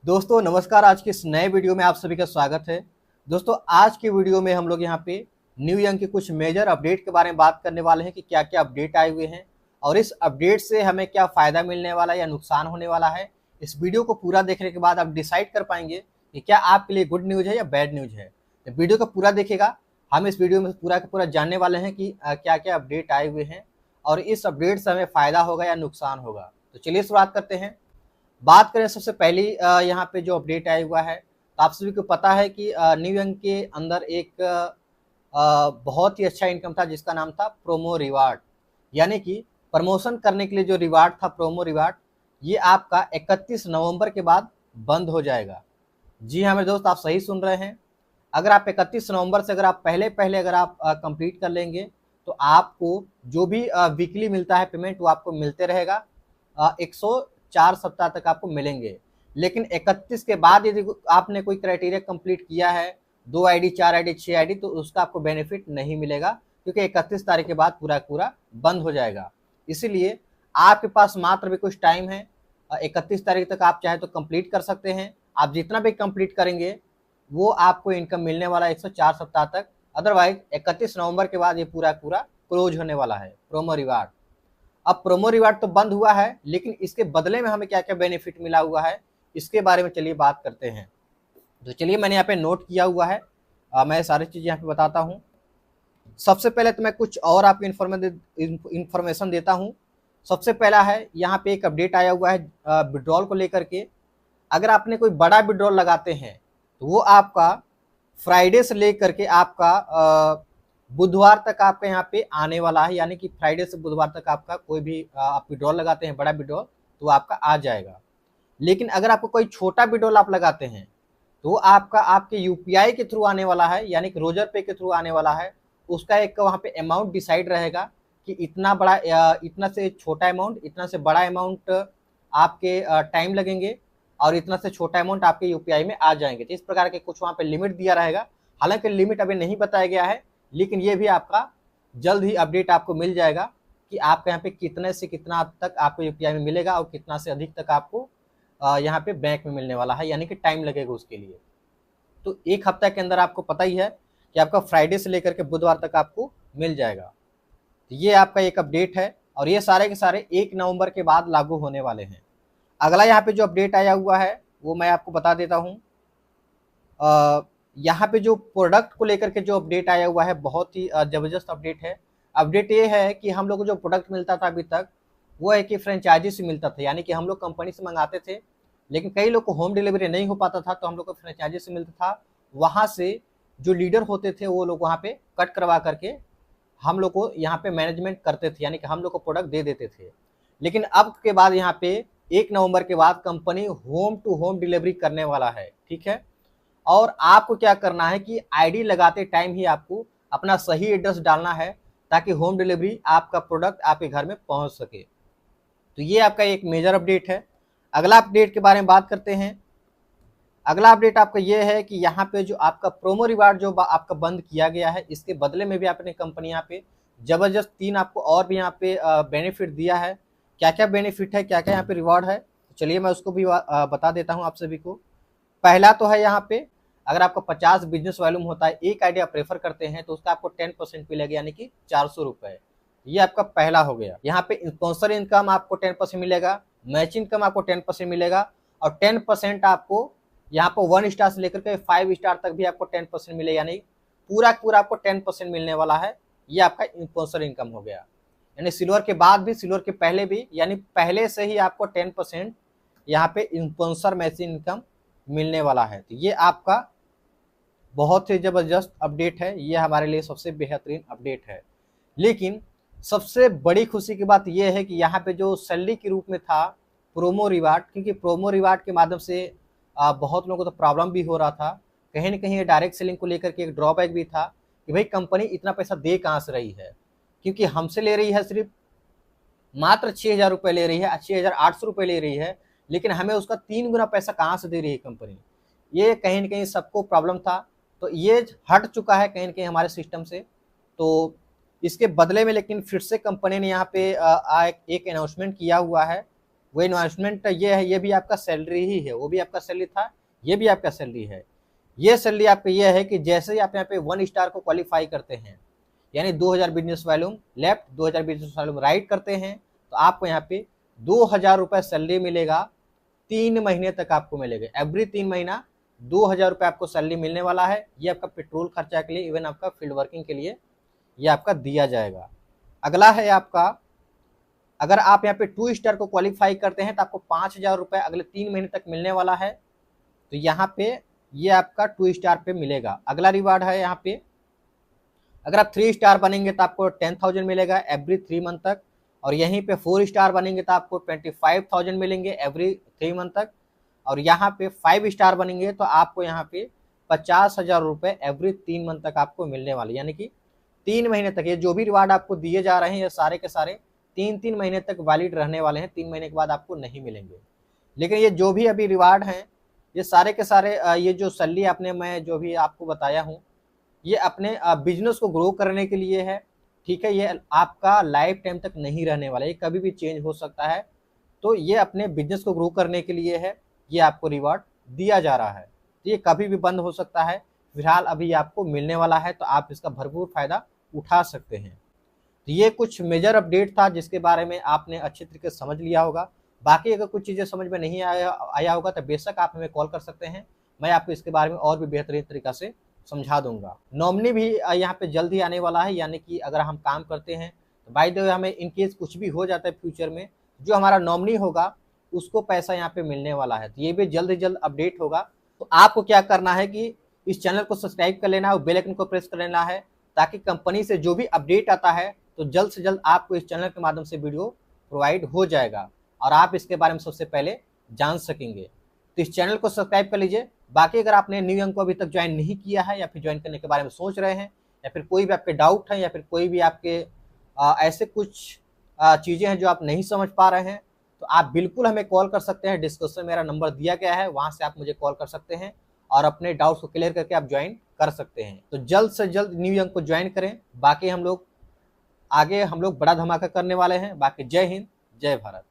दोस्तों नमस्कार। आज के इस नए वीडियो में आप सभी का स्वागत है। दोस्तों आज के वीडियो में हम लोग यहाँ पे न्यू यंग के कुछ मेजर अपडेट के बारे में बात करने वाले हैं कि क्या क्या अपडेट आए हुए हैं और इस अपडेट से हमें क्या फ़ायदा मिलने वाला है या नुकसान होने वाला है। इस वीडियो को पूरा देखने के बाद आप डिसाइड कर पाएंगे कि क्या आपके लिए गुड न्यूज़ है या बैड न्यूज़ है। तो वीडियो को पूरा देखिएगा। हम इस वीडियो में पूरा का पूरा जानने वाले हैं कि क्या क्या अपडेट आए हुए हैं और इस अपडेट से हमें फ़ायदा होगा या नुकसान होगा। तो चलिए शुरुआत करते हैं। बात करें सबसे पहली यहाँ पे जो अपडेट आया हुआ है, तो आप सभी को पता है कि न्यू यंग के अंदर एक बहुत ही अच्छा इनकम था जिसका नाम था प्रोमो रिवार्ड। यानी कि प्रमोशन करने के लिए जो रिवार्ड था प्रोमो रिवार्ड, ये आपका 31 नवंबर के बाद बंद हो जाएगा। जी हाँ मेरे दोस्त, आप सही सुन रहे हैं। अगर आप 31 नवंबर से अगर आप पहले पहले अगर आप कंप्लीट कर लेंगे तो आपको जो भी वीकली मिलता है पेमेंट वो आपको मिलते रहेगा। 104 सप्ताह तक आपको मिलेंगे। लेकिन 31 के बाद यदि आपने कोई क्राइटेरिया कंप्लीट किया है, 2 आईडी 4 आईडी 6 आईडी, तो उसका आपको बेनिफिट नहीं मिलेगा क्योंकि 31 तारीख के बाद पूरा पूरा बंद हो जाएगा। इसीलिए आपके पास मात्र भी कुछ टाइम है। 31 तारीख तक आप चाहे तो कंप्लीट कर सकते हैं। आप जितना भी कंप्लीट करेंगे वो आपको इनकम मिलने वाला है 104 सप्ताह तक। अदरवाइज 31 नवंबर के बाद ये पूरा पूरा क्लोज होने वाला है प्रोमो रिवार्ड। अब प्रोमो रिवार्ड तो बंद हुआ है, लेकिन इसके बदले में हमें क्या क्या बेनिफिट मिला हुआ है इसके बारे में चलिए बात करते हैं। तो चलिए मैंने यहाँ पे नोट किया हुआ है, मैं सारी चीज़ यहाँ पे बताता हूँ। सबसे पहले तो मैं कुछ और आपको इन्फॉर्मेशन देता हूँ। सबसे पहला है यहाँ पे एक अपडेट आया हुआ है विड्रॉल को लेकर के। अगर आपने कोई बड़ा विड्रॉल लगाते हैं तो वो आपका फ्राइडे से लेकर के आपका बुधवार तक आपका यहाँ पे आने वाला है। यानी कि फ्राइडे से बुधवार तक आपका कोई भी आप विड्रॉल लगाते हैं बड़ा विड्रॉल तो आपका आ जाएगा। लेकिन अगर आपको कोई छोटा विड्रॉल आप लगाते हैं तो वो आपका आपके यूपीआई के थ्रू आने वाला है, यानी कि रोजर पे के थ्रू आने वाला है। उसका एक वहाँ पे अमाउंट डिसाइड रहेगा कि इतना बड़ा इतना से छोटा अमाउंट, इतना से बड़ा अमाउंट आपके टाइम लगेंगे और इतना से छोटा अमाउंट आपके यूपीआई में आ जाएंगे। तो इस प्रकार के कुछ वहाँ पे लिमिट दिया रहेगा। हालांकि लिमिट अभी नहीं बताया गया है, लेकिन ये भी आपका जल्द ही अपडेट आपको मिल जाएगा कि आपके यहाँ पे कितने से कितना तक आपको यूपीआई में मिलेगा और कितना से अधिक तक आपको यहाँ पे बैंक में मिलने वाला है, यानी कि टाइम लगेगा उसके लिए। तो एक हफ्ता के अंदर आपको पता ही है कि आपका फ्राइडे से लेकर के बुधवार तक आपको मिल जाएगा। तो ये आपका एक अपडेट है और ये सारे के सारे 1 नवंबर के बाद लागू होने वाले हैं। अगला यहाँ पे जो अपडेट आया हुआ है वो मैं आपको बता देता हूँ। यहाँ पे जो प्रोडक्ट को लेकर के जो अपडेट आया हुआ है बहुत ही ज़बरदस्त अपडेट है। अपडेट ये है कि हम लोग को जो प्रोडक्ट मिलता था अभी तक वो है कि फ्रेंचाइजी से मिलता था, यानी कि हम लोग कंपनी से मंगाते थे, लेकिन कई लोग को होम डिलीवरी नहीं हो पाता था तो हम लोग को फ्रेंचाइजी से मिलता था। वहाँ से जो लीडर होते थे वो लोग वहाँ पे कट करवा करके हम लोग को यहाँ पे मैनेजमेंट करते थे, यानी कि हम लोग को प्रोडक्ट दे देते थे। लेकिन अब के बाद यहाँ पे 1 नवंबर के बाद company home to home delivery करने वाला है, ठीक है। और आपको क्या करना है कि आईडी लगाते टाइम ही आपको अपना सही एड्रेस डालना है ताकि होम डिलीवरी आपका प्रोडक्ट आपके घर में पहुंच सके। तो ये आपका एक मेजर अपडेट है। अगला अपडेट के बारे में बात करते हैं। अगला अपडेट आपका ये है कि यहाँ पे जो आपका प्रोमो रिवार्ड जो आपका बंद किया गया है, इसके बदले में भी आपने कंपनी यहाँ पे जबरदस्त 3 आपको और भी यहाँ पे बेनिफिट दिया है। क्या क्या बेनिफिट है, क्या क्या यहाँ पे रिवार्ड है, तो चलिए मैं उसको भी बता देता हूँ आप सभी को। पहला तो है यहाँ पे अगर आपका 50 बिजनेस वॉल्यूम होता है, एक आइडिया प्रेफर करते हैं तो उसका आपको 10% मिलेगा, यानी कि 400 रुपये। ये आपका पहला हो गया। यहाँ पे स्पॉन्सर इनकम आपको 10% मिलेगा, मैच इनकम आपको 10% मिलेगा और 10% आपको यहाँ पर 1 स्टार से लेकर के 5 स्टार तक भी आपको 10% मिलेगा, यानी पूरा पूरा आपको 10% मिलने वाला है। ये आपका स्पॉन्सर इनकम हो गया। यानी सिल्वर के बाद भी, सिल्वर के पहले भी, यानी पहले से ही आपको 10% यहाँ पे स्पॉन्सर मैच इनकम मिलने वाला है। तो ये आपका बहुत ही ज़बरदस्त अपडेट है, ये हमारे लिए सबसे बेहतरीन अपडेट है। लेकिन सबसे बड़ी खुशी की बात यह है कि यहाँ पे जो सैलरी के रूप में था प्रोमो रिवार्ड, क्योंकि प्रोमो रिवार्ड के माध्यम से बहुत लोगों को तो प्रॉब्लम भी हो रहा था। कहीं ना कहीं डायरेक्ट सेलिंग को लेकर के एक ड्रॉबैक भी था कि भाई कंपनी इतना पैसा दे कहाँ से रही है, क्योंकि हमसे ले रही है सिर्फ मात्र 6,000 रुपये ले रही है, 6,800 रुपये ले रही है, लेकिन हमें उसका 3 गुना पैसा कहाँ से दे रही है कंपनी। ये कहीं ना कहीं सबको प्रॉब्लम था, तो ये हट चुका है कहीं ना कहीं हमारे सिस्टम से। तो इसके बदले में लेकिन फिर से कंपनी ने यहाँ पे एक अनाउंसमेंट किया हुआ है वो इन्वेस्टमेंट ये है, ये भी आपका सैलरी ही है, वो भी आपका सैलरी था, ये भी आपका सैलरी है। ये सैलरी आपका ये है कि जैसे ही आप यहाँ पे 1 स्टार को क्वालिफाई करते हैं, यानी 2000 business volume left 2000 business volume right करते हैं, तो आपको यहाँ पे 2000 रुपये सैलरी मिलेगा। 3 महीने तक आपको मिलेगा, एवरी 3 महीना 2000 रुपये आपको सैलरी मिलने वाला है। ये आपका पेट्रोल खर्चा के लिए, इवन आपका फील्ड वर्किंग के लिए ये आपका दिया जाएगा। अगला है आपका, अगर आप यहाँ पे 2 स्टार को क्वालिफाई करते हैं तो आपको 5000 रुपये अगले 3 महीने तक मिलने वाला है। तो यहाँ पे ये आपका 2 स्टार पे मिलेगा। अगला रिवार्ड है यहाँ पे, अगर आप 3 स्टार बनेंगे तो आपको 10,000 मिलेगा एवरी 3 मंथ तक, और यहीं पे 4 स्टार बनेंगे तो आपको 25,000 मिलेंगे एवरी 3 मंथ तक, और यहाँ पे 5 स्टार बनेंगे तो आपको यहाँ पे 50,000 रुपये एवरी 3 मंथ तक आपको मिलने वाले। यानी कि 3 महीने तक ये जो भी रिवार्ड आपको दिए जा रहे हैं ये सारे के सारे 3 महीने तक वैलिड रहने वाले हैं। 3 महीने के बाद आपको नहीं मिलेंगे। लेकिन ये जो भी अभी रिवार्ड हैं ये सारे के सारे ये जो सैलरी आपने मैं जो भी आपको बताया हूँ ये अपने बिजनेस को ग्रो करने के लिए है। ठीक है, ये आपका लाइफ टाइम तक नहीं रहने वाला, ये कभी भी चेंज हो सकता है। तो ये अपने बिजनेस को ग्रो करने के लिए है, ये आपको रिवार्ड दिया जा रहा है। तो ये कभी भी बंद हो सकता है, फिलहाल अभी आपको मिलने वाला है, तो आप इसका भरपूर फायदा उठा सकते हैं। तो ये कुछ मेजर अपडेट था जिसके बारे में आपने अच्छे तरीके से समझ लिया होगा। बाकी अगर कुछ चीज़ें समझ में नहीं आया होगा तो बेशक आप हमें कॉल कर सकते हैं, मैं आपको इसके बारे में और भी बेहतरीन तरीका से समझा दूंगा। नॉमिनी भी यहाँ पे जल्द ही आने वाला है, यानी कि अगर हम काम करते हैं तो बाय द वे हमें इनकेस कुछ भी हो जाता है फ्यूचर में, जो हमारा नॉमिनी होगा उसको पैसा यहाँ पे मिलने वाला है। तो ये भी जल्द ही जल्द अपडेट होगा। तो आपको क्या करना है कि इस चैनल को सब्सक्राइब कर लेना है और बेल आइकन को प्रेस कर लेना है, ताकि कंपनी से जो भी अपडेट आता है तो जल्द से जल्द आपको इस चैनल के माध्यम से वीडियो प्रोवाइड हो जाएगा और आप इसके बारे में सबसे पहले जान सकेंगे। तो इस चैनल को सब्सक्राइब कर लीजिए। बाकी अगर आपने न्यू यंग को अभी तक ज्वाइन नहीं किया है या फिर ज्वाइन करने के बारे में सोच रहे हैं, या फिर कोई भी आपके डाउट है, या फिर कोई भी आपके ऐसे कुछ चीज़ें हैं जो आप नहीं समझ पा रहे हैं, तो आप बिल्कुल हमें कॉल कर सकते हैं। डिस्क्रिप्शन में मेरा नंबर दिया गया है, वहाँ से आप मुझे कॉल कर सकते हैं और अपने डाउट्स को क्लियर करके आप ज्वाइन कर सकते हैं। तो जल्द से जल्द न्यू यंग को ज्वाइन करें। बाकी हम लोग आगे बड़ा धमाका करने वाले हैं। बाकी जय हिंद, जय भारत।